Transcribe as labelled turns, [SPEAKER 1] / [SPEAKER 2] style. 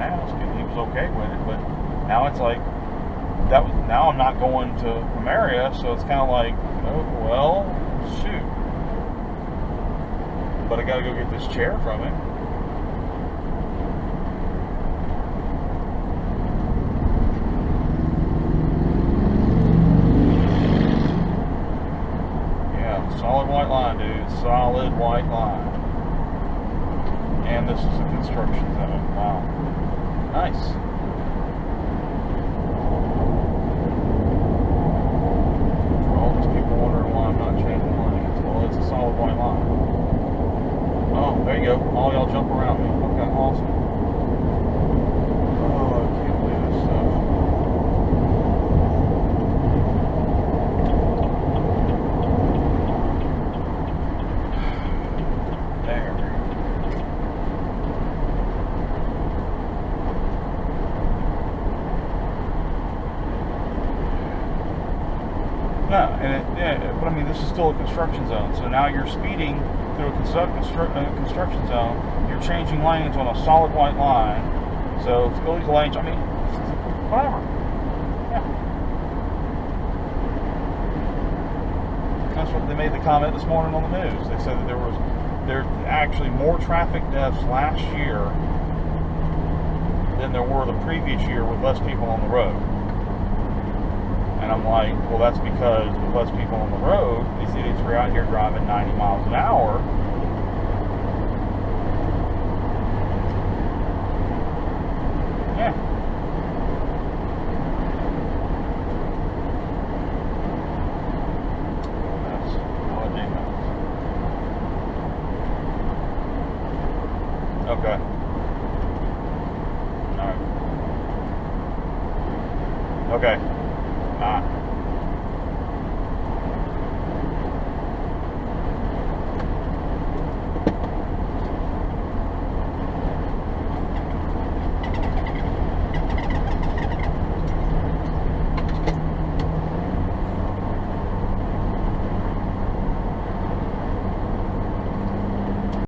[SPEAKER 1] mask, and he was okay with it. But now it's like now I'm not going to Primaria, so it's kind of like, oh well, shoot. But I got to go get this chair from him. Solid white line, dude. Solid white line. And this is a construction zone. Wow. Nice. For all those people wondering why I'm not changing lanes, well, it's a solid white line. Oh, there you go. All y'all jump around me. Okay, awesome. Oh, I can't believe this stuff. No, but I mean, this is still a construction zone. So now you're speeding through a construction zone. You're changing lanes on a solid white line. So illegal lanes. I mean, whatever. Yeah. That's what they made the comment this morning on the news. They said that there's actually more traffic deaths last year than there were the previous year with less people on the road. And I'm like, well, that's because with less people on the road, these idiots were out here driving 90 miles an hour. Yeah. That's holiday nuts. Okay. All right. Okay.